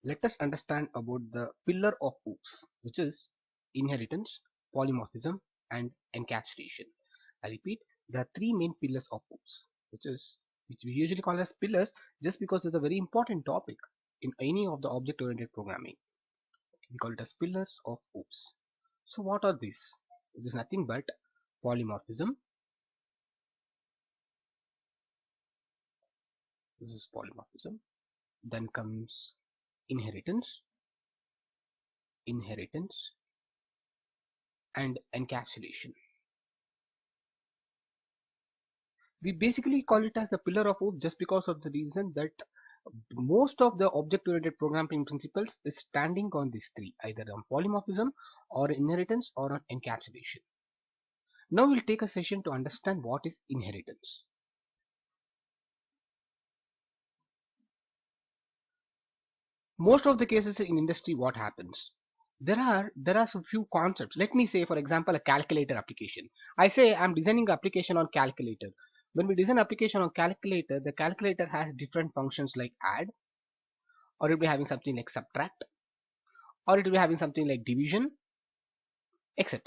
let us understand about the pillar of OOPS, which is inheritance, polymorphism, and encapsulation. I repeat, there are three main pillars of OOPS, which we usually call as pillars just because it's a very important topic in any of the object-oriented programming. We call it as pillars of OOPS. So what are these? It is nothing but polymorphism. This is polymorphism. Then comes inheritance, and encapsulation. We basically call it as the pillar of OOPS just because of the reason that most of the object-oriented programming principles is standing on these three, either on polymorphism or inheritance or on encapsulation. Now we'll take a session to understand what is inheritance. Most of the cases in industry, what happens? There are some few concepts. Let me say, for example, a calculator application. I say I'm designing an application on calculator. When we design application on calculator, the calculator has different functions like add, or it will be having something like subtract, or it will be having something like division, etc.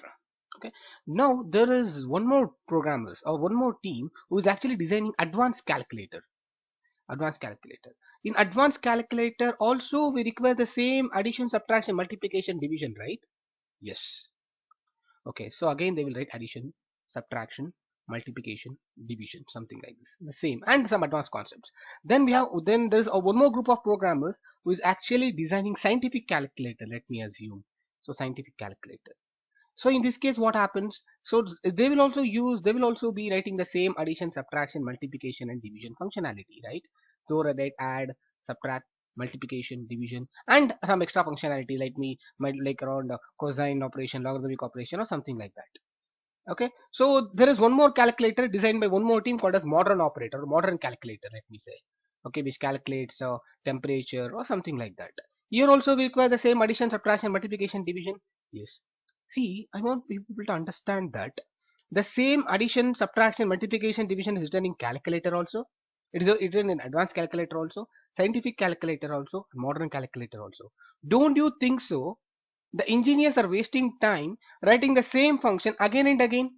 Okay. Now there is one more programmers or one more team who is actually designing advanced calculator. In advanced calculator also we require the same addition, subtraction, multiplication, division, right? Yes. Okay, so again they will write addition, subtraction, multiplication, division, something like this, the same, and some advanced concepts. Then there's one more group of programmers who is actually designing scientific calculator, let me assume. So scientific calculator. So in this case what happens? So they will also be writing the same addition, subtraction, multiplication and division functionality, right? So write add, subtract, multiplication, division, and some extra functionality like around cosine operation, logarithmic operation, or something like that. Okay, so there is one more calculator designed by one more team called as modern operator, or modern calculator, let me say. Okay, which calculates temperature or something like that. Here also we require the same addition, subtraction, multiplication, division. Yes. See, I want people to understand that the same addition, subtraction, multiplication, division is written in calculator also. It is written in advanced calculator also, scientific calculator also, modern calculator also. Don't you think so? The engineers are wasting time writing the same function again and again.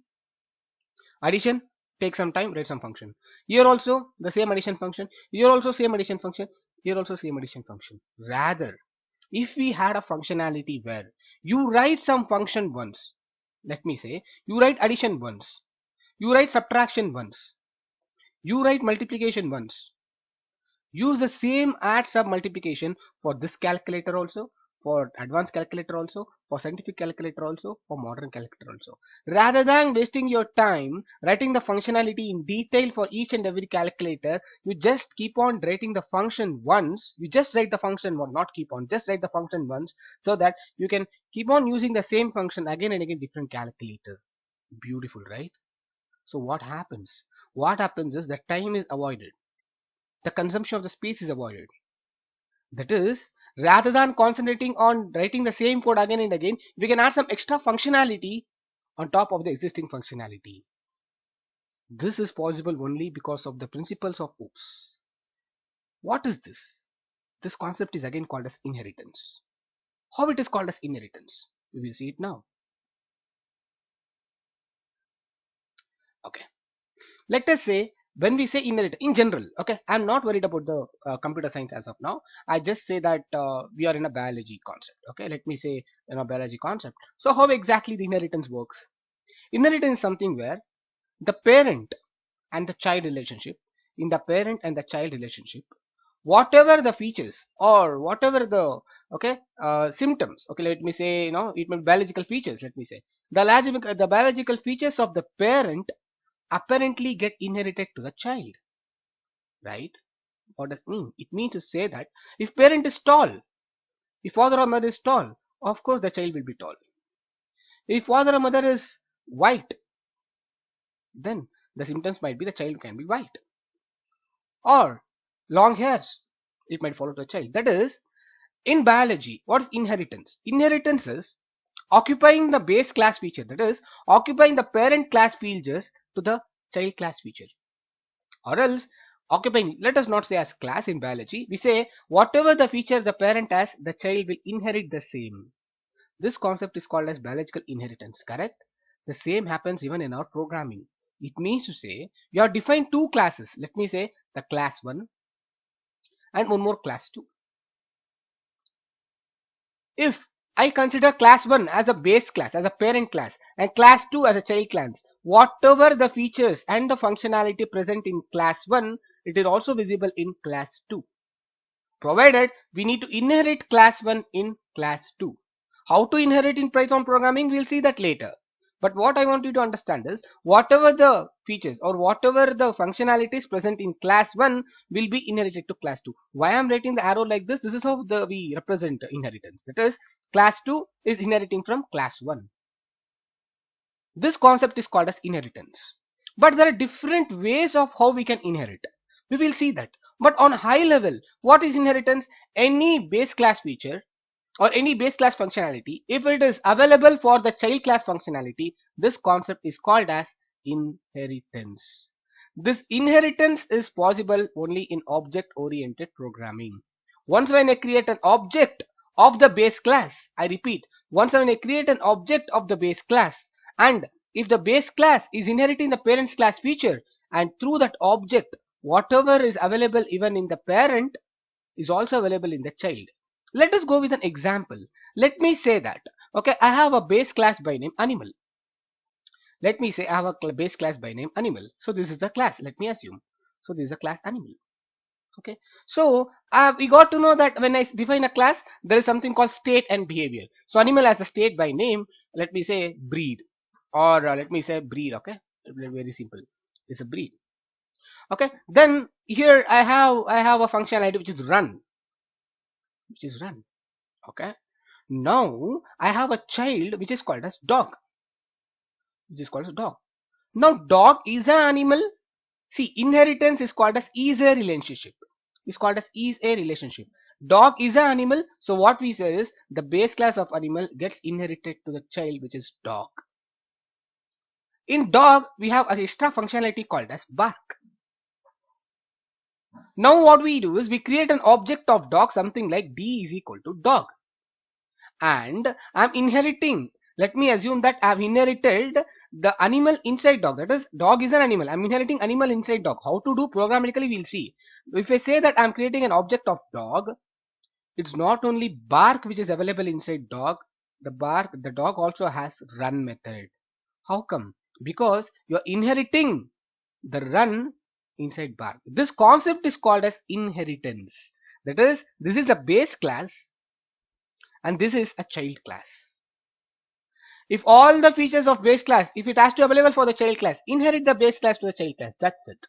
Addition, take some time, write some function. Here also the same addition function. Here also same addition function. Here also same addition function. Rather, if we had a functionality where you write some function once, let me say you write addition once, you write subtraction once, you write multiplication once, use the same add sub multiplication for this calculator also, for advanced calculator also, for scientific calculator also, for modern calculator also. Rather than wasting your time writing the functionality in detail for each and every calculator, you just keep on writing the function once. You just write the function one, not keep on, just write the function once, so that you can keep on using the same function again and again, different calculator. Beautiful, right? So what happens? What happens is the time is avoided, the consumption of the space is avoided. That is, rather than concentrating on writing the same code again and again, we can add some extra functionality on top of the existing functionality. This is possible only because of the principles of OOPS. What is this? This concept is again called as inheritance. How it is called as inheritance? We will see it now. Okay. Let us say when we say inherit in general, okay, I'm not worried about the computer science as of now. I just say that we are in a biology concept. Okay, let me say in a biology concept. So how exactly the inheritance works? Inheritance is something where the parent and the child relationship, in the parent and the child relationship, whatever the features or whatever the symptoms, okay, let me say, it may be biological features, let me say the biological features of the parent apparently get inherited to the child, right? What does it mean? It means to say that if parent is tall, if father or mother is tall, of course the child will be tall. If father or mother is white, then the symptoms might be the child can be white. Or long hairs, it might follow to the child. That is, in biology, what is inheritance? Inheritance is occupying the base class feature, that is, occupying the parent class features to the child class feature. Or else occupying, let us not say as class in biology, we say whatever the feature the parent has, the child will inherit the same. This concept is called as biological inheritance, correct? The same happens even in our programming. It means to say you have defined two classes. Let me say the class 1 and one more class 2. If I consider class 1 as a base class, as a parent class, and class 2 as a child class, whatever the features and the functionality present in class 1, it is also visible in class 2. Provided we need to inherit class 1 in class 2. How to inherit in Python programming, we'll see that later. But what I want you to understand is whatever the features or whatever the functionalities present in class 1 will be inherited to class 2. Why I'm writing the arrow like this? This is how we represent inheritance. That is, class 2 is inheriting from class 1. This concept is called as inheritance. But there are different ways of how we can inherit. We will see that. But on high level, what is inheritance? Any base class feature or any base class functionality, if it is available for the child class functionality, this concept is called as inheritance. This inheritance is possible only in object oriented programming. Once when I create an object of the base class, I repeat, once when I create an object of the base class, and if the base class is inheriting the parent's class feature, and through that object whatever is available even in the parent is also available in the child. Let us go with an example. Let me say that, okay, I have a base class by name animal. Let me say I have a base class by name animal. So this is the class, let me assume. So this is a class animal. Okay, so we got to know that when I define a class, there is something called state and behavior. So animal has a state by name, let me say breed, or let me say breed. Okay, very simple, it's a breed. Okay, then here I have a functionality which is run, okay. Now I have a child which is called as dog, now dog is an animal. See, inheritance is called as is a relationship. Dog is an animal. So what we say is the base class of animal gets inherited to the child, which is dog. In dog, we have an extra functionality called as bark. Now what we do is we create an object of dog, something like d is equal to dog. And I'm inheriting, let me assume that I've inherited the animal inside dog. That is, dog is an animal. I'm inheriting animal inside dog. How to do programmatically, we'll see. If I say that I'm creating an object of dog, it's not only bark which is available inside dog. The dog also has run method. How come? Because you're inheriting the run inside bark. This concept is called as inheritance. That is, this is a base class and this is a child class. If all the features of base class, if it has to be available for the child class, inherit the base class to the child class. That's it.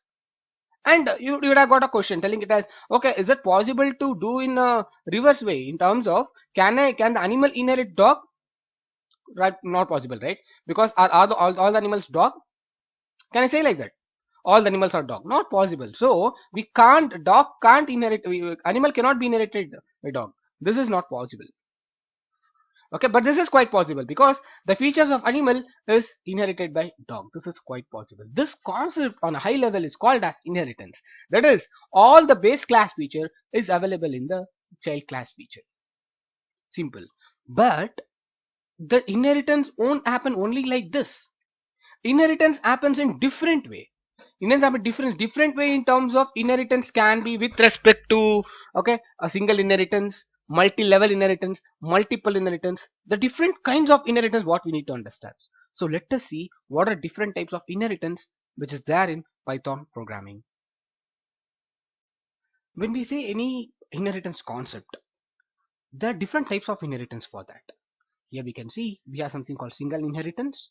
And you would have got a question telling it as, okay, is it possible to do in a reverse way in terms of can the animal inherit dog? Right, not possible, right? Because are all the animals dog? Can I say like that? All the animals are dog? Not possible. So we can't, dog can't inherit, animal cannot be inherited by dog. This is not possible. Okay, but this is quite possible because the features of animal is inherited by dog. This is quite possible. This concept on a high level is called as inheritance. That is, all the base class feature is available in the child class feature. Simple. But the inheritance won't happen only like this. Inheritance happens in different way. Inheritance happen different way in terms of inheritance can be with respect to, okay, a single inheritance, multi-level inheritance, multiple inheritance, the different kinds of inheritance what we need to understand. So let us see what are different types of inheritance which is there in Python programming. When we say any inheritance concept, there are different types of inheritance for that. Here we can see we have something called single inheritance,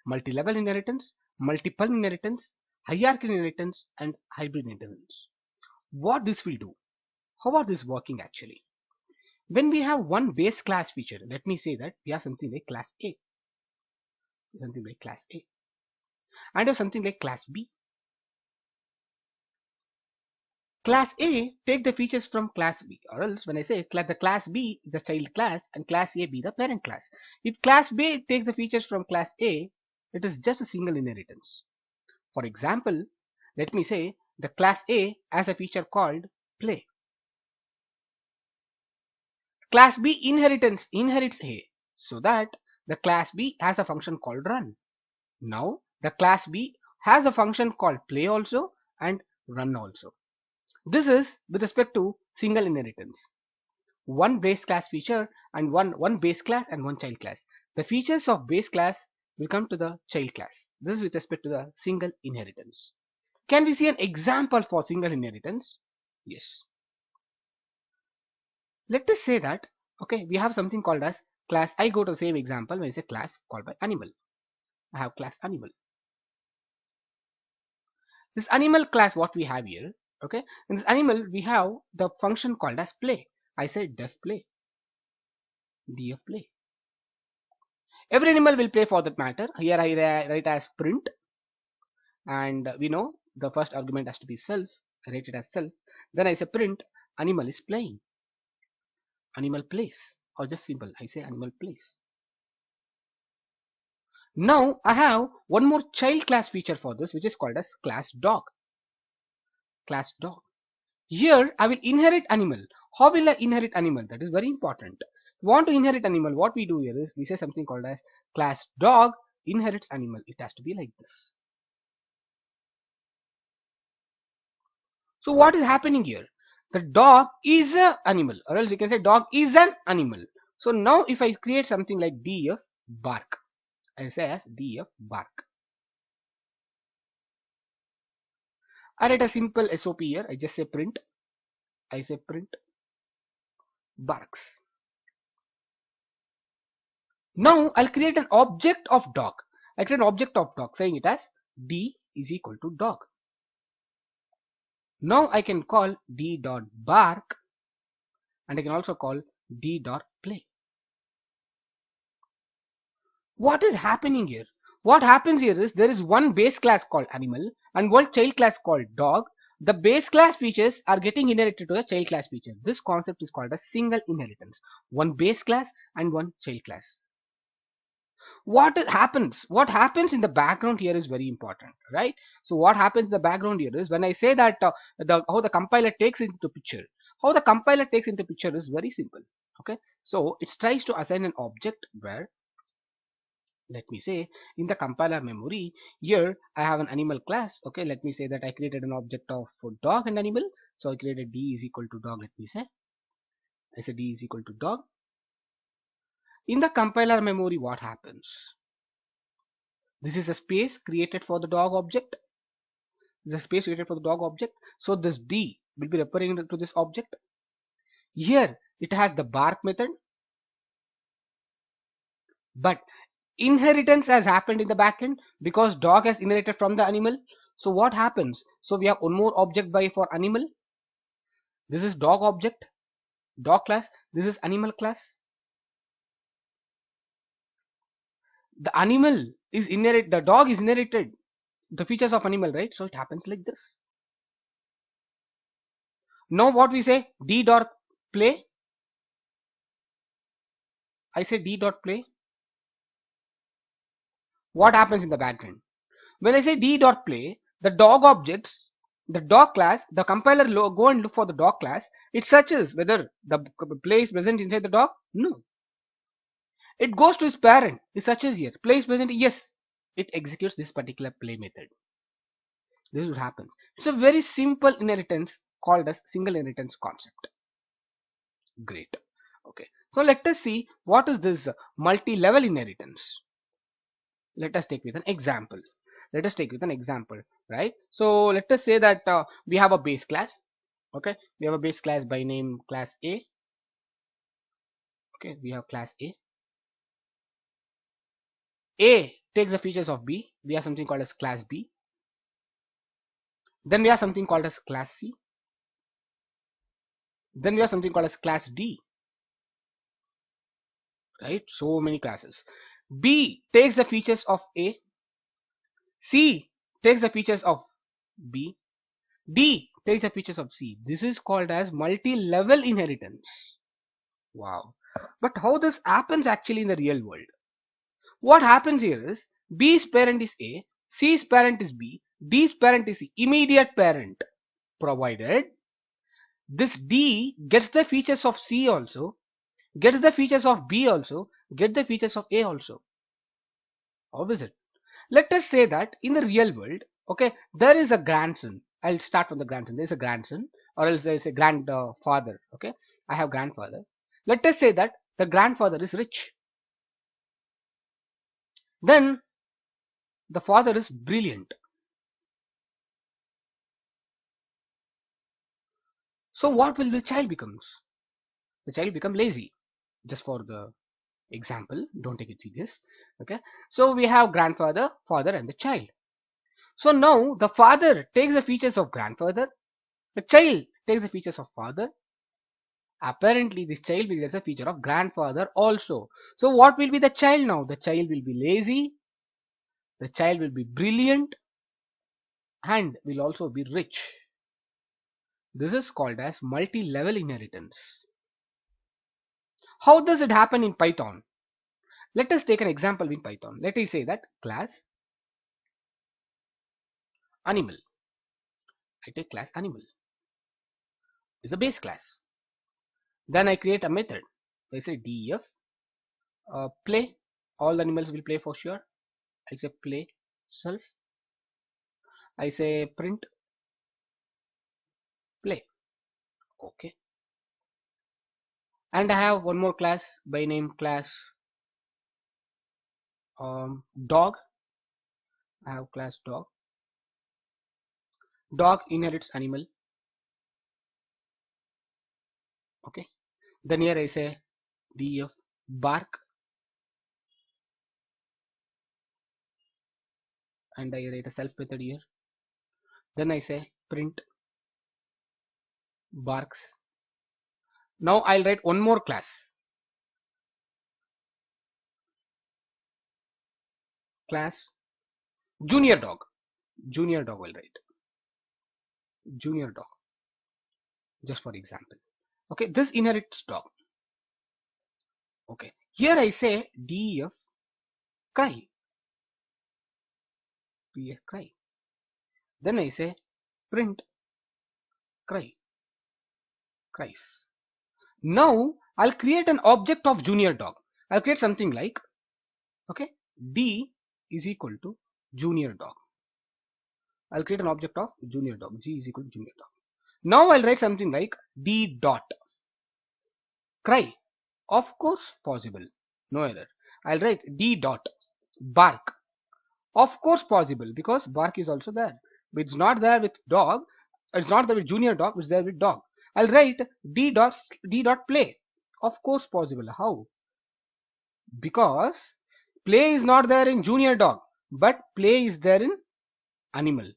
multi-level inheritance, multiple inheritance, hierarchical inheritance, and hybrid inheritance. What this will do? How are this working actually? When we have one base class feature, let me say that we have something like class A, and have something like class B. Class A take the features from class B, or else when I say the class B is the child class and class A be the parent class. If class B takes the features from class A, it is just a single inheritance. For example, let me say the class A has a feature called play. Class B inherits A, so that the class B has a function called run. Now the class B has a function called play also and run also. This is with respect to single inheritance. One base class feature and one base class and one child class. The features of base class will come to the child class. This is with respect to the single inheritance. Can we see an example for single inheritance? Yes. Let us say that, okay, we have something called as class. I go to the same example when I say class called by animal. I have class animal. This animal class what we have here, okay, in this animal we have the function called as play. I say def play, df play. Every animal will play for that matter. Here I write as print, and we know the first argument has to be self. I write it as self. Then I say print animal is playing. Animal plays, or just simple I say animal plays. Now I have one more child class feature for this, which is called as class dog. Class dog. Here I will inherit animal. How will I inherit animal? That is very important. Want to inherit animal, what we do here is we say something called as class dog inherits animal. It has to be like this. So what is happening here? The dog is an animal, or else you can say dog is an animal. So now if I create something like df bark, I say as df bark. I write a simple SOP here. I just say print. I say print barks. Now I'll create an object of dog. I create an object of dog saying it as d is equal to dog. Now I can call d dot bark, and I can also call d dot play. What is happening here? What happens here is there is one base class called animal and one child class called dog. The base class features are getting inherited to the child class feature. This concept is called a single inheritance. One base class and one child class. What happens in the background here is very important, right? So what happens in the background here is when I say that how the compiler takes into picture, is very simple. Okay, so it tries to assign an object where, let me say, in the compiler memory here I have an animal class. Okay, let me say that I created an object of dog and animal. So I created d is equal to dog. Let me say I say d is equal to dog. In the compiler memory, what happens? This is a space created for the dog object. This is a space created for the dog object. So this d will be referring to this object. Here it has the bark method, but inheritance has happened in the backend because dog has inherited from the animal. So what happens? So we have one more object by for animal. This is dog object, dog class. This is animal class. The animal is inherit. The dog is inherited the features of animal, right? So it happens like this. Now what we say, d dot play. I say d dot play. What happens in the background? When I say d dot play, the dog objects, the dog class, the compiler go and look for the dog class. It searches whether the play is present inside the dog. No. It goes to its parent. It searches here. Play is present. Yes. It executes this particular play method. This is what happens. It's a very simple inheritance called as single inheritance concept. Great. Okay. So let us see what is this multi-level inheritance. Let us take with an example. Right? So let us say that we have a base class. Okay, we have a base class by name class A. Okay, we have class A. A takes the features of B. We have something called as class B. Then we have something called as class C. Then we have something called as class D. Right? So many classes. B takes the features of A. C takes the features of B. D takes the features of C. This is called as multi-level inheritance. Wow. But how this happens actually in the real world? What happens here is B's parent is A, C's parent is B, D's parent is the immediate parent, provided this D gets the features of C also, gets the features of B also, get the features of A also. How is it? Let us say that in the real world, okay, there is a grandson. I'll start from the grandson. There is a grandson, or else there is a grandfather. Okay, I have grandfather. Let us say that the grandfather is rich. Then the father is brilliant. So what will the child becomes? The child become lazy. Just for the example, don't take it serious. Okay, so we have grandfather, father, and the child. So now the father takes the features of grandfather, the child takes the features of father. Apparently this child will get a feature of grandfather also. So what will be the child now? The child will be lazy, the child will be brilliant, and will also be rich. This is called as multi-level inheritance. How does it happen in Python? Let us take an example in Python. Let us say that class animal. I take class animal is a base class. Then I create a method. I say def play. All animals will play for sure. I say play self. I say print play. Okay. And I have one more class by name class dog. I have class dog. Dog inherits animal. Okay. Then here I say def bark, and I write a self method here. Then I say print barks. Now I'll write one more class. Class junior dog. Junior dog will write. Junior dog. Just for example. Okay, this inherits dog. Okay. Here I say def cry. Def cry. Then I say print cry. Cries. Now I'll create an object of junior dog. I'll create something like, okay, D is equal to junior dog. I'll create an object of junior dog. G is equal to junior dog. Now I'll write something like D dot cry. Of course possible. No error. I'll write D dot bark. Of course possible, because bark is also there. But it's not there with dog. It's not there with junior dog. It's there with dog. I'll write D dot play. Of course possible. How? Because play is not there in junior dog, but play is there in animal.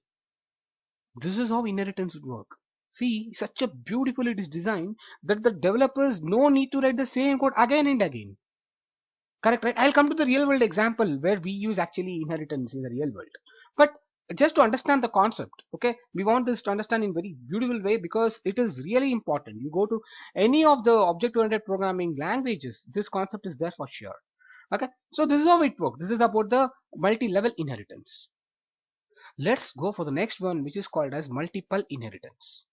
This is how inheritance would work. See, such a beautiful it is designed that the developers no need to write the same code again and again. Correct, right? I'll come to the real world example where we use actually inheritance in the real world. But just to understand the concept, okay, we want this to understand in very beautiful way, because it is really important. You go to any of the object-oriented programming languages, this concept is there for sure. Okay, so this is how it works. This is about the multi-level inheritance. Let's go for the next one, which is called as multiple inheritance.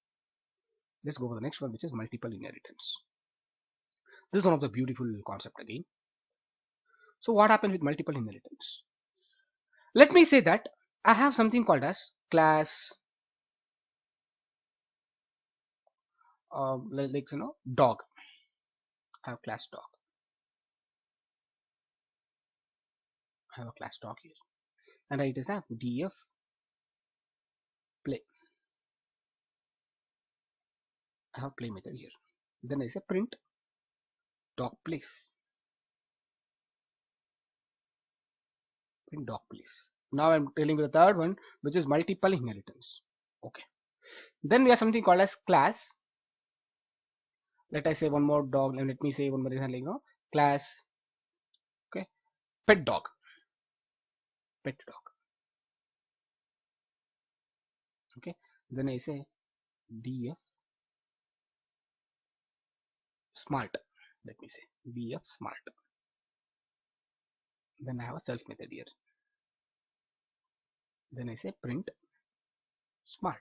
Let's go for the next one, which is multiple inheritance. This is one of the beautiful concept again. So what happens with multiple inheritance? Let me say that I have something called as class like dog. I have class dog. I have a class dog here, and I just have def play. I have play method here. Then I say print dog plays. Print dog plays. Now I'm telling you the third one, which is multiple inheritance. Okay. Then we have something called as class. Let I say one more dog, and let me say one more example, class, okay, pet dog. Pet dog. Okay. Then I say df smart. Let me say df smart. Then I have a self method here. Then I say print Smart.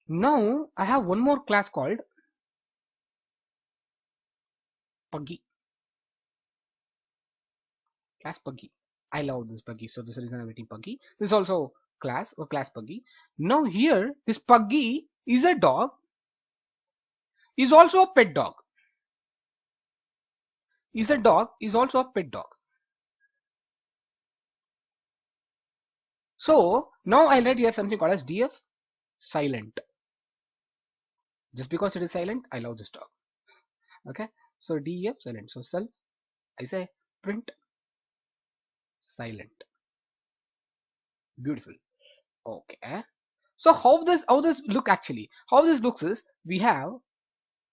Now I have one more class called Puggy. Class Puggy. I love this Puggy, so this is the reason I'm writing Puggy. This is also class or class Puggy. Now here, this Puggy is a dog, is also a pet dog. Is a dog, is also a pet dog. So now I'll write here something called as df silent. Just because it is silent, I love this dog. Okay, so df silent. So self, I say print silent. Beautiful. Okay. So how this look actually? How this looks is we have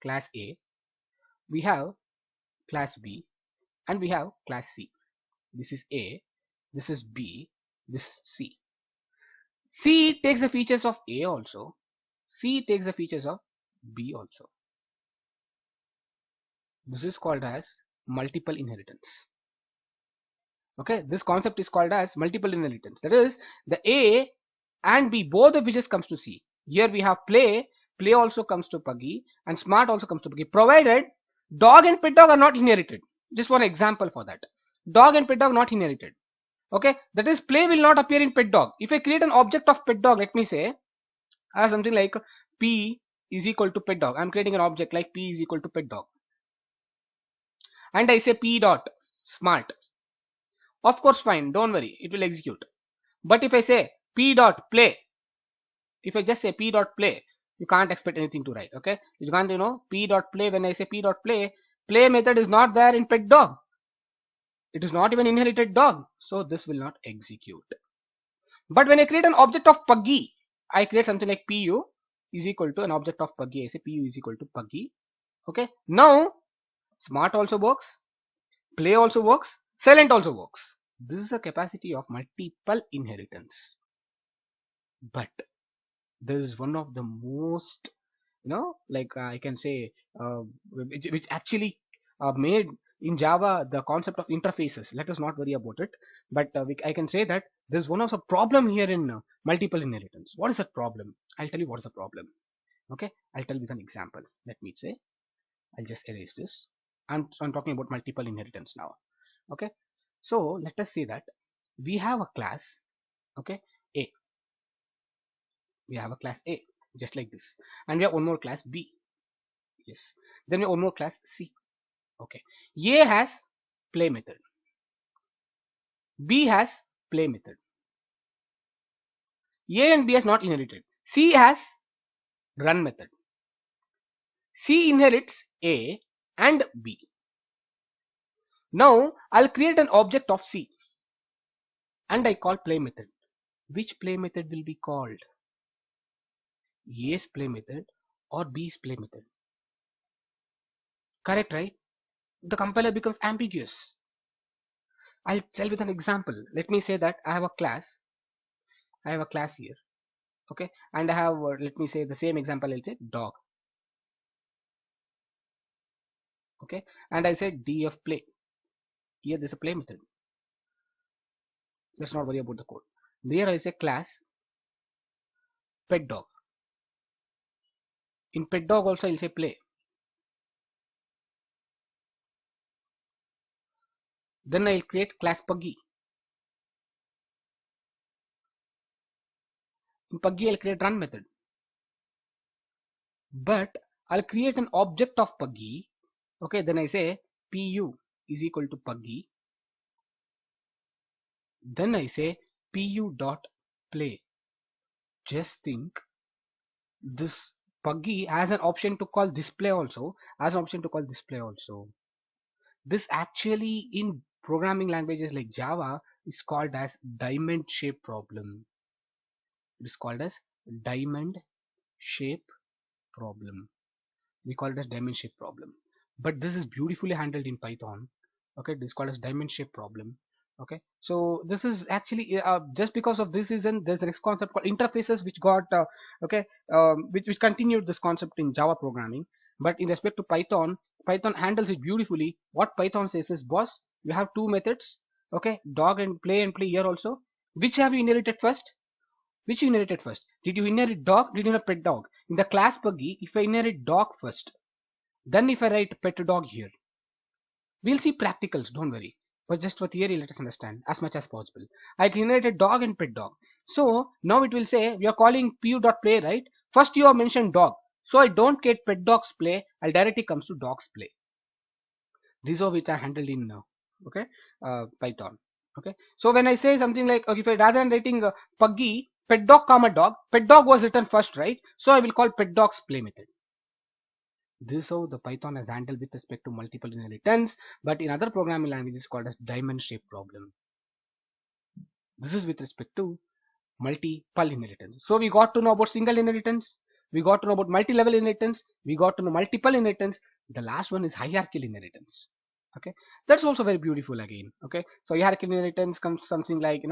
class A, we have class B, and we have class C. This is A, this is B, this is C. C takes the features of A also. C takes the features of B also. This is called as multiple inheritance. Okay, this concept is called as multiple inheritance. That is, the A and B, both the features comes to C. Here we have play, play also comes to Puggy, and smart also comes to Puggy, provided dog and pet dog are not inherited. Just one example for that. Dog and pet dog not inherited. Okay, that is, play will not appear in pet dog. If I create an object of pet dog, let me say, I have something like P is equal to pet dog. I am creating an object like P is equal to pet dog. And I say P dot smart. Of course, fine, don't worry, it will execute. But if I say P dot play, if I just say P dot play, you can't expect anything to write. Okay, you can't, P dot play. When I say P dot play, play method is not there in pet dog. It is not even inherited dog, so this will not execute. But when I create an object of Puggy, I create something like Pu is equal to an object of Puggy. I say Pu is equal to Puggy. Okay, now smart also works, play also works, silent also works. This is the capacity of multiple inheritance. But this is one of the most, like I can say, which actually made in Java the concept of interfaces. Let us not worry about it. But I can say that there is one of the problem here in multiple inheritance. What is that problem? I'll tell you what is the problem. Okay, I'll tell you with an example. Let me say, I'll just erase this. I'm talking about multiple inheritance now. Okay, so let us say that we have a class, okay, A. We have a class A, just like this, and we have one more class B. Yes, then we have one more class C. Okay, A has play method, B has play method, A and B has not inherited, C has run method. C inherits A and B. Now I'll create an object of C and I call play method. Which play method will be called? A's play method or B's play method? Correct, right? The compiler becomes ambiguous. I'll tell with an example. Let me say that I have a class here, okay, and I have let me say the same example. I'll say dog, okay, and I said df play. Here there's a play method. Let's not worry about the code. There I say class pet dog. In pet dog also I'll say play. Then I'll create class Puggy. In Puggy I'll create run method. But I'll create an object of Puggy. Okay, then I say pu is equal to Puggy. Then I say pu dot play. Just think, this Puggy has an option to call display also. This actually in programming languages like Java is called as diamond shape problem. It is called as diamond shape problem. We call it as diamond shape problem. But this is beautifully handled in Python. Okay, this is called as diamond shape problem. Okay, so this is actually just because of this reason there's a next concept called interfaces which got which continued this concept in Java programming. But in respect to Python handles it beautifully. What Python says is, boss, We have two methods. Okay, dog and play here also. Which have you inherited first? Which you inherited first? Did you inherit dog? Did you inherit pet dog? In the class Puggy, if I inherit dog first, then if I write pet dog here, we'll see practicals, don't worry. But just for theory, let us understand as much as possible. I inherited dog and pet dog. So now it will say we are calling pu.play, right? First you have mentioned dog. So I don't get pet dog's play, I'll directly comes to dog's play. These are which are handled in okay Python. Okay, so when I say something like, okay, if I rather than writing Puggy pet dog comma dog, pet dog was written first, right? So I will call pet dog's play method. This is how the Python has handled with respect to multiple inheritance, but in other programming languages called as diamond shape problem. This is with respect to multiple inheritance. So we got to know about single inheritance, we got to know about multi-level inheritance, we got to know multiple inheritance. The last one is hierarchical inheritance. Okay, that's also very beautiful again. Okay, so hierarchical inheritance comes something like,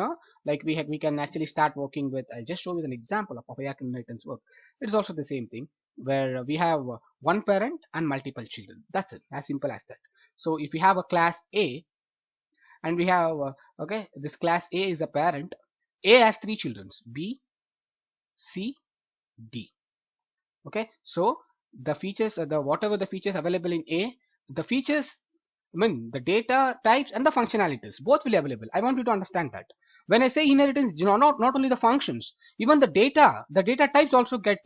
like we can actually start working with. I'll just show you an example of hierarchical inheritance work. It's also the same thing where we have one parent and multiple children. That's it, as simple as that. So if we have a class A and we have okay, this class A is a parent. A has three children, B, C, D. Okay, so the features, the whatever the features available in A, the features, I mean the data types and the functionalities both will be available. I want you to understand that. When I say inheritance, not only the functions, even the data types also get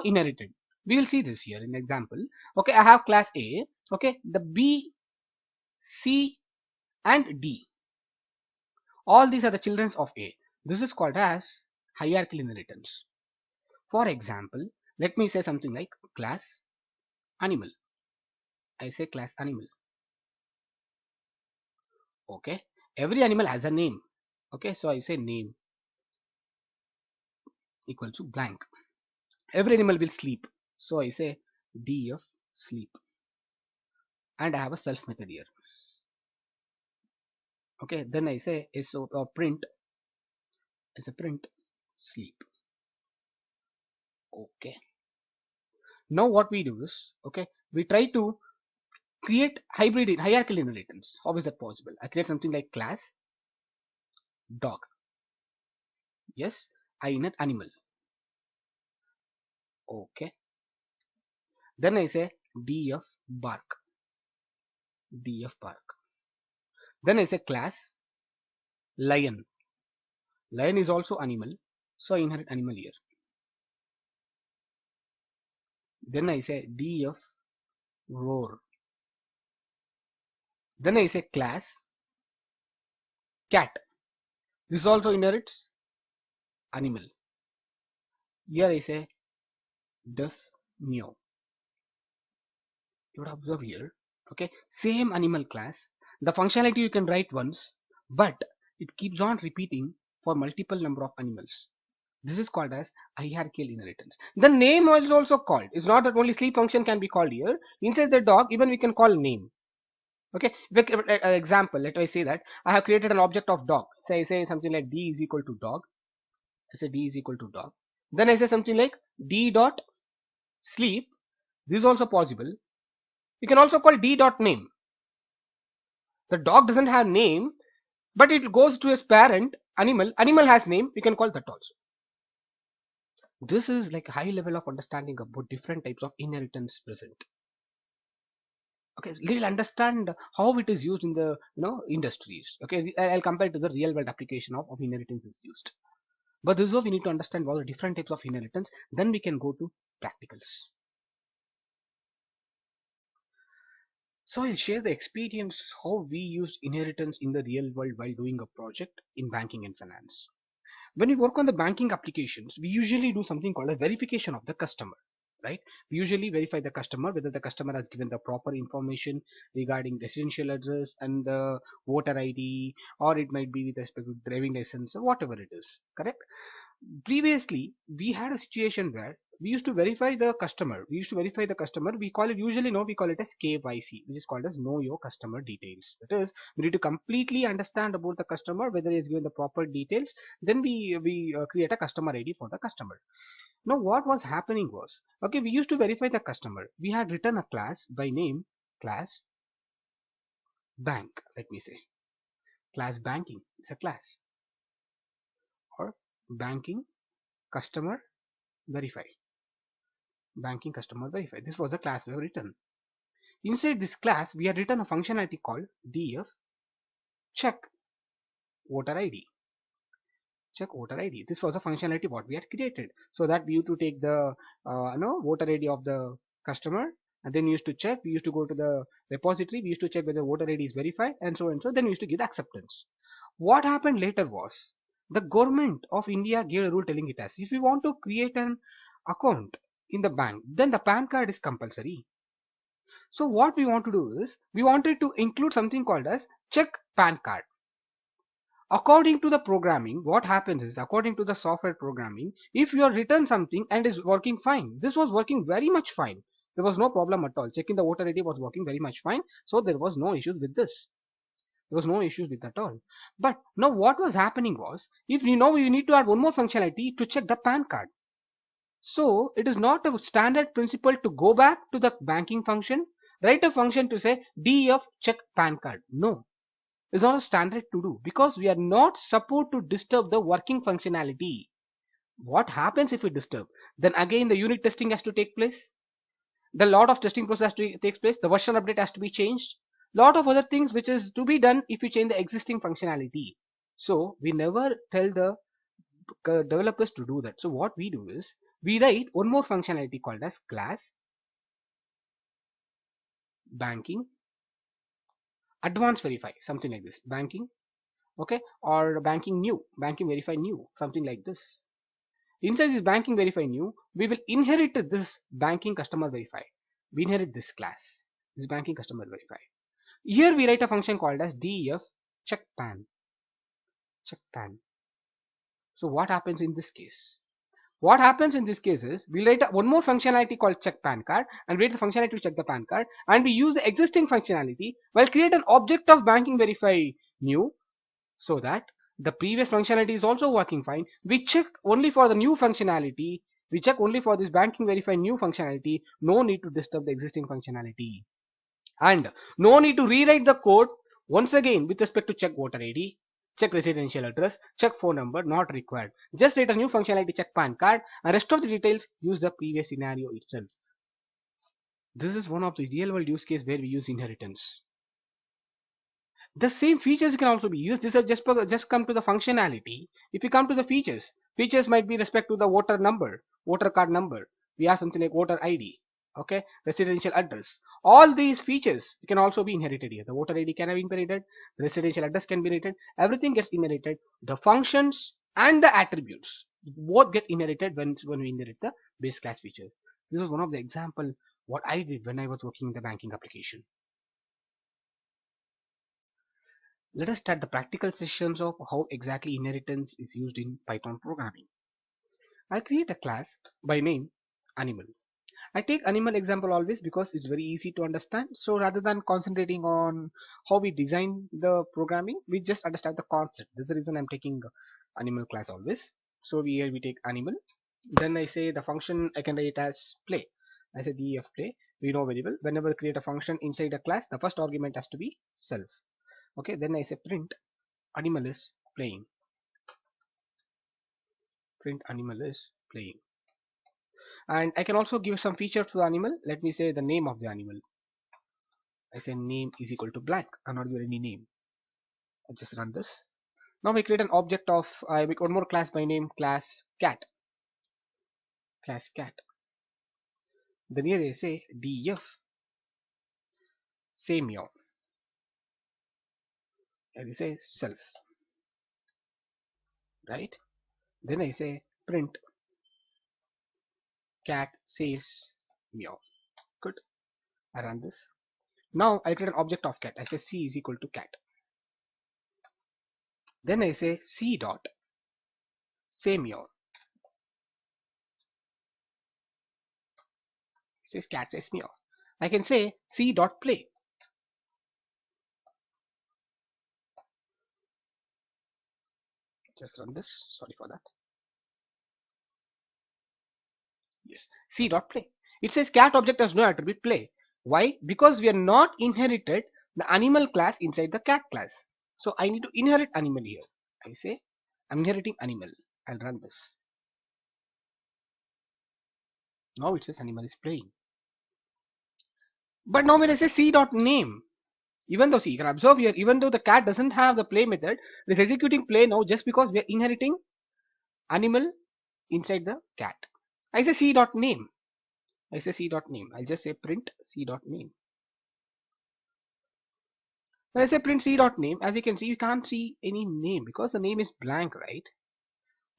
inherited. We will see this here in example. Okay, I have class A. Okay, the B, C, and D. All these are the children of A. This is called as hierarchical inheritance. For example, let me say something like class animal. I say class animal. Okay, every animal has a name. Okay, so I say name equal to blank. Every animal will sleep, so I say df sleep, and I have a self method here. Okay, then I say so print is a print sleep. Okay, now what we do is, okay, we try to create hybrid hierarchical inheritance. How is that possible? I create something like class dog. Yes, I inherit animal. Okay, then I say df bark. Df bark. Then I say class lion. Lion is also animal, so I inherit animal here. Then I say df roar. Then I say class cat. This also inherits animal. Here I say def meow. You would observe here. Okay, same animal class. The functionality you can write once, but it keeps on repeating for multiple number of animals. This is called as hierarchical inheritance. The name is also called. It's not that only sleep function can be called here. Inside the dog, even we can call name. Okay, example, let me say that I have created an object of dog. Say I say something like d is equal to dog. I say d is equal to dog. Then I say something like d dot sleep. This is also possible. You can also call d dot name. The dog doesn't have name, but it goes to its parent animal. Animal has name. We can call that also. This is like a high level of understanding about different types of inheritance present. Okay, we'll understand how it is used in the industries. Okay, I'll compare it to the real world application of inheritance is used. But this is what we need to understand all the different types of inheritance. Then we can go to practicals. So I'll share the experience how we used inheritance in the real world while doing a project in banking and finance. When we work on the banking applications, we usually do something called a verification of the customer, right? We usually verify the customer whether the customer has given the proper information regarding residential address and the voter ID, or it might be with respect to driving license or whatever it is, correct? Previously we had a situation where we used to verify the customer. We call it usually, no, we call it as KYC, which is called as know your customer details. That is, we need to completely understand about the customer, whether he is given the proper details. Then we create a customer ID for the customer. Now what was happening was, okay, we used to verify the customer. We had written a class by name class bank, let me say. Class banking is a class, or banking customer verify. Banking customer verify. This was the class we have written. Inside this class, we had written a functionality called df check voter ID. Check voter ID. This was a functionality what we had created, so that we used to take the voter ID of the customer, and then we used to check. We used to go to the repository. We used to check whether voter ID is verified, and so and so. Then we used to give the acceptance. What happened later was the government of India gave a rule telling it as if we want to create an account in the bank, then the PAN card is compulsory. So what we want to do is we wanted to include something called as check PAN card. According to the programming, what happens is, according to the software programming, if you have written something and is working fine, this was working very much fine. There was no problem at all. Checking the voter ID was working very much fine. So there was no issues with this. There was no issues with that at all. But now what was happening was, if you know, you need to add one more functionality to check the PAN card. So it is not a standard principle to go back to the banking function, write a function to say df check PAN card. No. Is not a standard to do, because we are not supposed to disturb the working functionality. What happens if we disturb? Then again the unit testing has to take place. The lot of testing process takes place. The version update has to be changed. Lot of other things which is to be done if you change the existing functionality. So we never tell the developers to do that. So what we do is we write one more functionality called as class banking advanced verify, something like this. Banking, okay, or banking new, banking verify new, something like this. Inside this banking verify new, we will inherit this banking customer verify. We inherit this class, this banking customer verify. Here we write a function called as def check pan. Check pan. So what happens in this case? What happens in this case is we write one more functionality called check PAN card, and write the functionality to check the PAN card, and we use the existing functionality while create an object of banking verify new, so that the previous functionality is also working fine. We check only for the new functionality. We check only for this banking verify new functionality. No need to disturb the existing functionality, and no need to rewrite the code once again with respect to check voter ID, check residential address, check phone number. Not required. Just write a new functionality check PAN card, and rest of the details use the previous scenario itself. This is one of the real world use case where we use inheritance. The same features can also be used. This is just come to the functionality. If you come to the features might be respect to the voter number, voter card number. We have something like voter ID, okay, residential address. All these features can also be inherited here. The voter ID can be inherited, the residential address can be inherited. Everything gets inherited. The functions and the attributes both get inherited when we inherit the base class feature. This is one of the example what I did when I was working in the banking application. Let us start the practical sessions of how exactly inheritance is used in Python programming. I create a class by name animal. I take animal example always because it's very easy to understand. So rather than concentrating on how we design the programming, we just understand the concept. This is the reason I'm taking animal class always. So here we take animal. Then I say the function I can write as play. I say def play. We know very well. Whenever we create a function inside a class, the first argument has to be self. Okay, then I say print animal is playing. Print animal is playing. And I can also give some feature to the animal. Let me say the name of the animal. I say name is equal to blank. I'm not giving any name. I just run this. Now we create an object of, I make one more class by name class cat. Class cat. Then here I say def say meow. And I say self. Right? Then I say print cat says meow. Good. I run this. Now I create an object of cat. I say c is equal to cat. Then I say c dot say meow. It says cat says meow. I can say c dot play. Just run this. Sorry for that. Yes, c dot play. It says cat object has no attribute play. Why? Because we are not inherited the animal class inside the cat class. So I need to inherit animal here. I say I'm inheriting animal. I'll run this. Now it says animal is playing. But now when I say c.name, even though, see, you can observe here, even though the cat doesn't have the play method, it is executing play now just because we are inheriting animal inside the cat. I say c.name. I say c.name. I'll just say print c.name. When I say print c.name, as you can see, you can't see any name because the name is blank, right?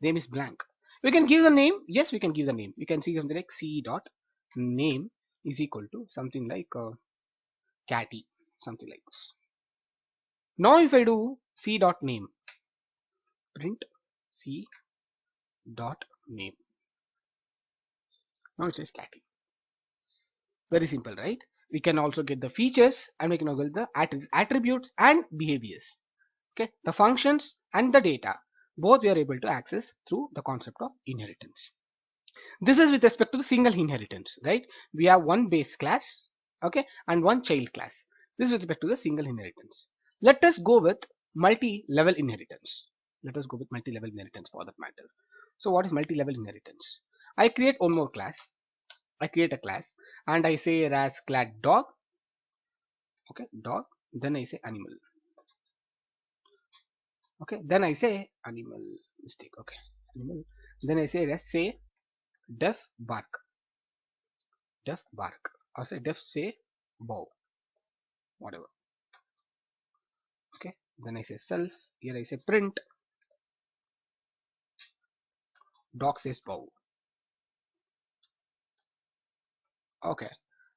Name is blank. We can give the name. Yes, we can give the name. You can see something like c.name is equal to something like catty, something like this. Now if I do c.name, print c.name. Now it says catty. Very simple, right? We can also get the features and we can also get the attributes and behaviors. Okay, the functions and the data, both we are able to access through the concept of inheritance. This is with respect to the single inheritance, right? We have one base class, okay, and one child class. This is with respect to the single inheritance. Let us go with multi-level inheritance. Let us go with multi-level inheritance for that matter. So what is multi-level inheritance? I create one more class. I create a class and I say as class dog. Okay, dog. Then I say animal. Okay, then I say animal. Mistake. Okay, animal. Then I say let's say def bark. Def bark. Or say def say bow. Whatever. Okay, then I say self. Here I say print. Dog says bow. Okay,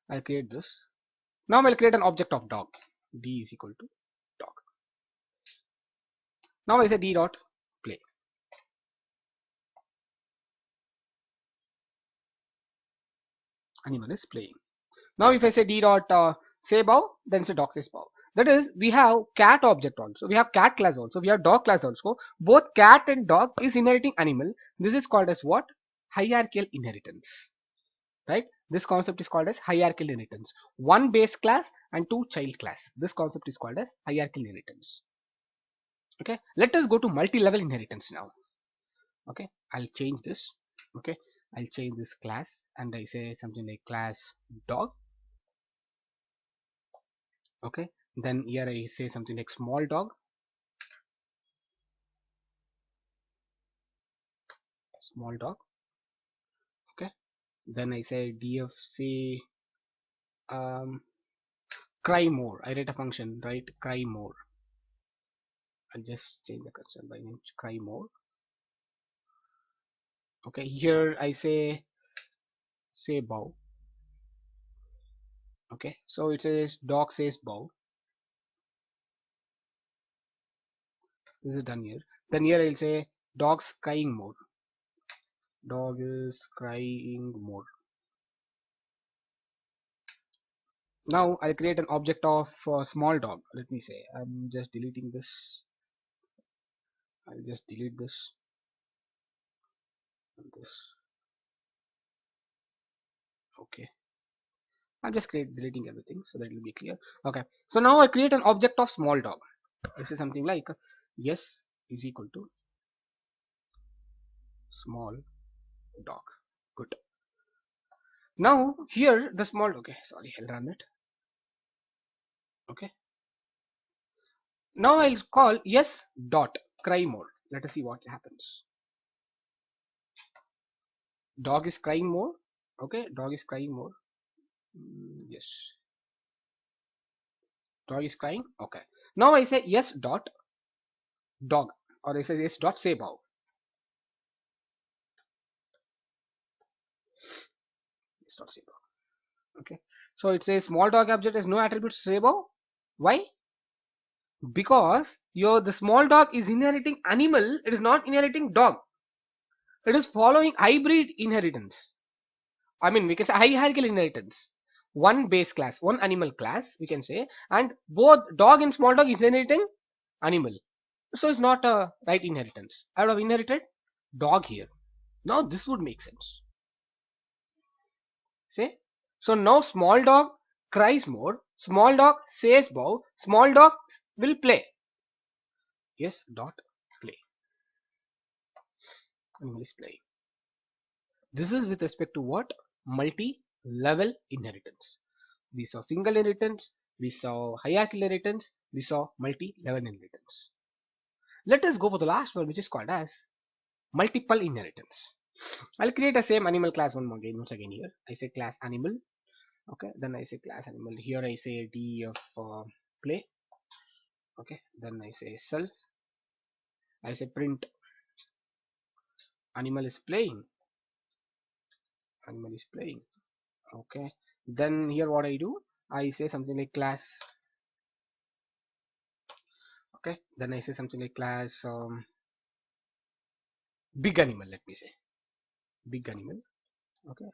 I'll create this. Now I'll create an object of dog. D is equal to dog. Now I say d dot play. Animal is playing. Now if I say d dot say bow, then say dog says bow. That is, we have cat object also. We have cat class also. We have dog class also. Both cat and dog is inheriting animal. This is called as what? Hierarchical inheritance. Right? This concept is called as hierarchical inheritance. One base class and two child class. This concept is called as hierarchical inheritance. Okay. Let us go to multi-level inheritance now. Okay. I'll change this. Okay. I'll change this class and I say something like class dog. Okay, then here I say something like small dog. Small dog. Okay, then I say df say cry more. I write a function, right? Cry more. I'll just change the constant by name cry more. Okay, here I say bow. Okay, so it says dog says bow. This is done here. Then here I'll say dog's crying more. Dog is crying more. Now I'll create an object of small dog. Let me say I'm just deleting this. I'll just delete this and this. Okay, I'm just deleting everything so that it will be clear. Okay, so now I create an object of small dog. This is something like yes is equal to small dog. Good. Now here the small, okay, sorry, I'll run it. Okay, now I'll call yes dot cry more. Let us see what happens. Dog is crying more. Okay, dog is crying more. Yes, dog is crying. Okay, now I say yes dot dog, or I say yes dot say bow. Yes dot say bow. Okay, so it says small dog object has no attributes say bow. Why? Because the small dog is inheriting animal, it is not inheriting dog. It is following hybrid inheritance. I mean, we can say hierarchical inheritance. One base class, one animal class, we can say, and both dog and small dog is inheriting animal. So it's not a right inheritance. I would have inherited dog here. Now this would make sense. See? So now small dog cries more, small dog says bow, small dog will play. Yes, dot play. Animal is playing. This is with respect to what? Multi-level inheritance. We saw single inheritance, we saw hierarchical inheritance, we saw multi-level inheritance. Let us go for the last one, which is called as multiple inheritance. I'll create a same animal class once again here. I say class animal. Okay, then I say class animal. Here I say d of play. Okay, then I say self. I say print animal is playing. Animal is playing. Okay, then here what I do? I say something like class. Okay, then I say something like class big animal. Let me say big animal. Okay,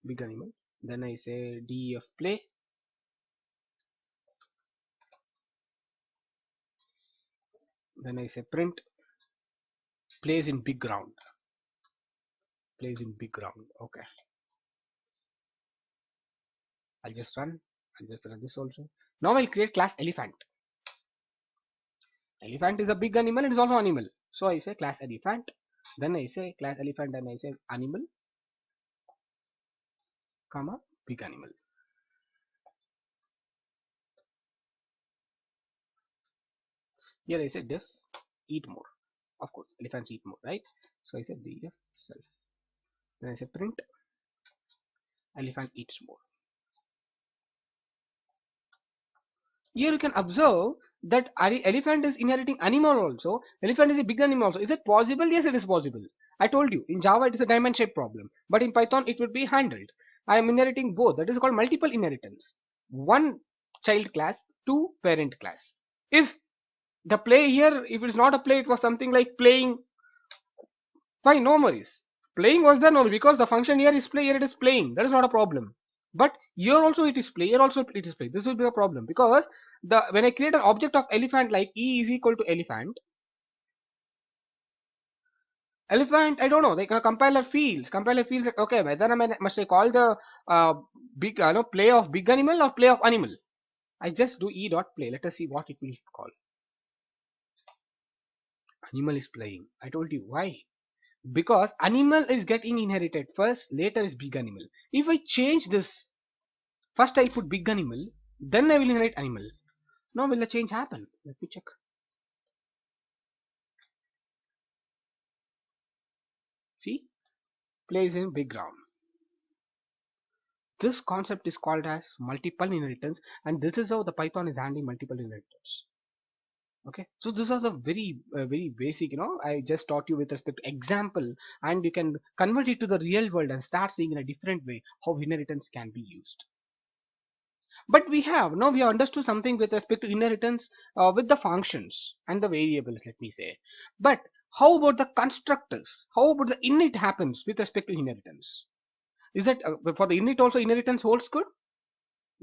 big animal. Then I say d of play. Then I say print plays in big ground. Plays in big ground. Okay, I'll just run this also. Now I'll create class elephant. Elephant is a big animal and is also animal, so I say class elephant. Then I say class elephant and I say animal comma big animal. Here I say def eat more. Of course elephants eat more, right? So I say def self. Then I say print elephant eats more. Here you can observe that elephant is inheriting animal also. Elephant is a big animal also. Is it possible? Yes, it is possible. I told you in Java it is a diamond shape problem, but in Python it would be handled. I am inheriting both. That is called multiple inheritance. One child class, two parent class. If the play here, if it is not a play, it was something like playing, fine, no worries. Playing was there, no, because the function here is play, here it is playing. That is not a problem. But here also it is play, here also it is play. This will be a problem because when I create an object of elephant like e is equal to elephant, I don't know, like a compiler feels like, okay, whether must I call the big play of big animal or play of animal. I just do e dot play. Let us see what it will call. Animal is playing. I told you why. Because animal is getting inherited first, later is big animal. If I change this, first I'll put big animal, then I will inherit animal. Now will the change happen? Let me check. See, plays in big ground. This concept is called as multiple inheritance, and this is how the Python is handling multiple inheritance. Okay, so this was a very basic, I just taught you with respect to example, and you can convert it to the real world and start seeing in a different way how inheritance can be used. But we have understood something with respect to inheritance with the functions and the variables, let me say. But how about the constructors? How about the init happens with respect to inheritance? Is that for the init also inheritance holds good?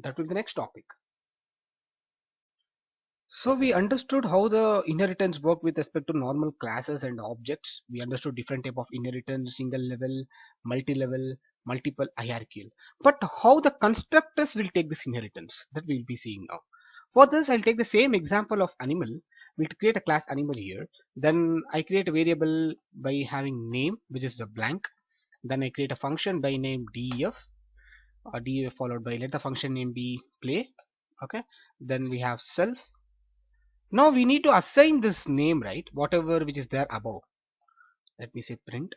That will be the next topic. So we understood how the inheritance work with respect to normal classes and objects. We understood different type of inheritance, single level, multi-level, multiple, hierarchical. But how the constructors will take this inheritance, that we'll be seeing now. For this, I'll take the same example of animal. We'll create a class animal here. Then I create a variable by having name, which is the blank. Then I create a function by name def, or def followed by, let the function name be play. Okay. Then we have self. Now we need to assign this name, right? Whatever which is there above. Let me say print.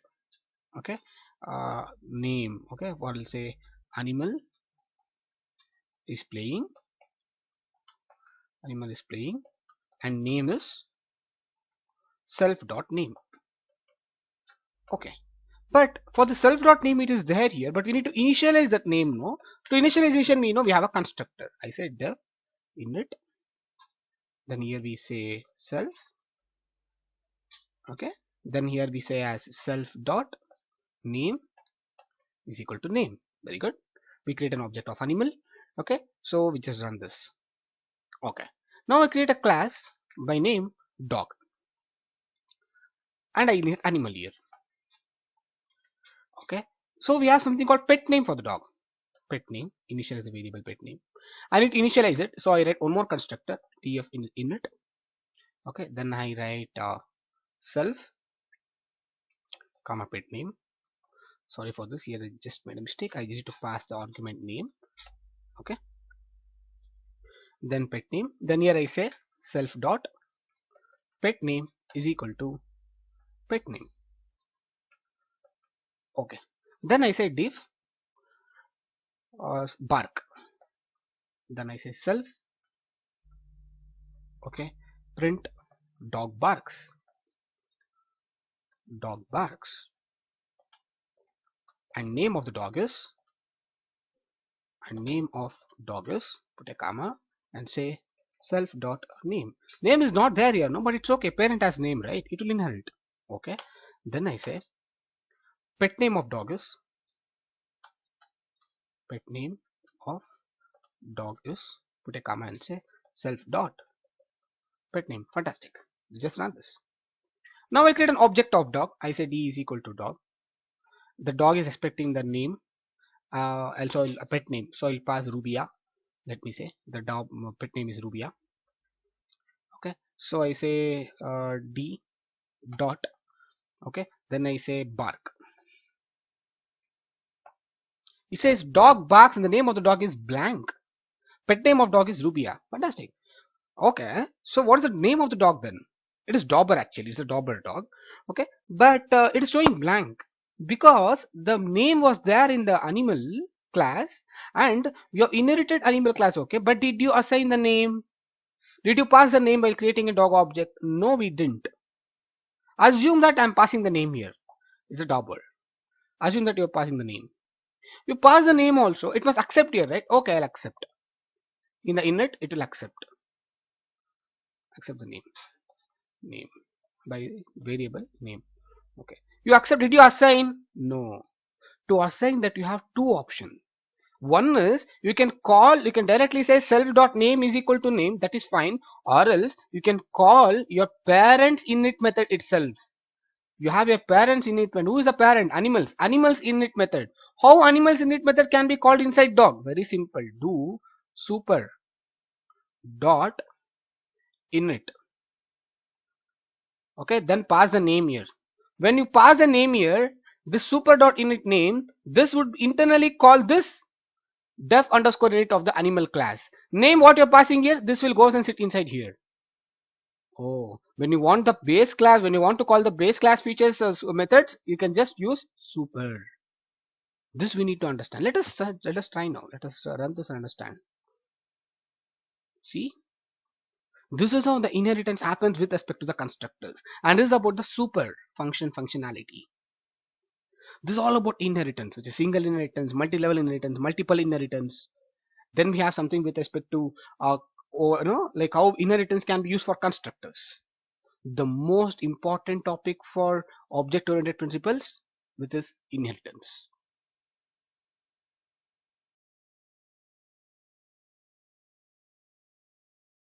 Okay. Name. Okay. What will say animal is playing. Animal is playing, and name is self dot name. Okay. But for the self dot name, it is there here, but we need to initialize that name. No. To initialization, we have a constructor. I said def init. Then here we say self. Okay. Then here we say as self dot name is equal to name. Very good. We create an object of animal. Okay, so we just run this. Okay, now I create a class by name dog, and I need animal here. Okay, so we have something called pet name for the dog. pet name, initialize the variable pet name. I need to initialize it, so I write one more constructor, tf init. Okay, then I write self comma pet name. Sorry for this, here I just made a mistake. I just need to pass the argument name. Okay, then pet name. Then here I say self dot pet name is equal to pet name. Okay, then I say div bark. Then I say self. Okay, print dog barks. Dog barks. And name of the dog is. And name of dog is. Put a comma and say self dot name. Name is not there here, no, but it's okay. Parent has name, right? It will inherit. Okay. Then I say pet name of dog is. Pet name of dog is. Put a comma and say self dot pet name. Fantastic. Just run this. Now I create an object of dog. I say d is equal to dog. The dog is expecting the name. Also a pet name. So I'll pass Rubia. Let me say the dog pet name is Rubia. Okay. So I say d dot. Okay. Then I say bark. It says dog barks and the name of the dog is blank. Pet name of dog is Rubia. Fantastic. Okay. So what is the name of the dog then? It is Dauber actually. It's a Dauber dog. Okay. But it is showing blank because the name was there in the animal class and you have inherited animal class. Okay. But did you assign the name? Did you pass the name while creating a dog object? No, we didn't. Assume that I'm passing the name here. It's a Dauber. Assume that you're passing the name. You pass the name also. It must accept here, right? Okay, I'll accept. In the init, it will accept. Accept the name by variable name. Okay. You accept. Did you assign? No. To assign that you have two options. One is you can directly say self.name is equal to name. That is fine. Or else you can call your parent's init method itself. You have your parents init method. Who is the parent? Animals. Animals init method. How animals init method can be called inside dog? Very simple. Do super dot init. Okay, then pass the name here. When you pass the name here, this super dot init name, this would internally call this def underscore init of the animal class. Name what you're passing here, this will go and sit inside here. Oh, when you want the base class, when you want to call the base class features methods, you can just use super. This we need to understand. Let us try now. Let us run this and understand. See, this is how the inheritance happens with respect to the constructors, and this is about the super functionality. This is all about inheritance, which is single inheritance, multi-level inheritance, multiple inheritance. Then we have something with respect to like how inheritance can be used for constructors. The most important topic for object-oriented principles, which is inheritance.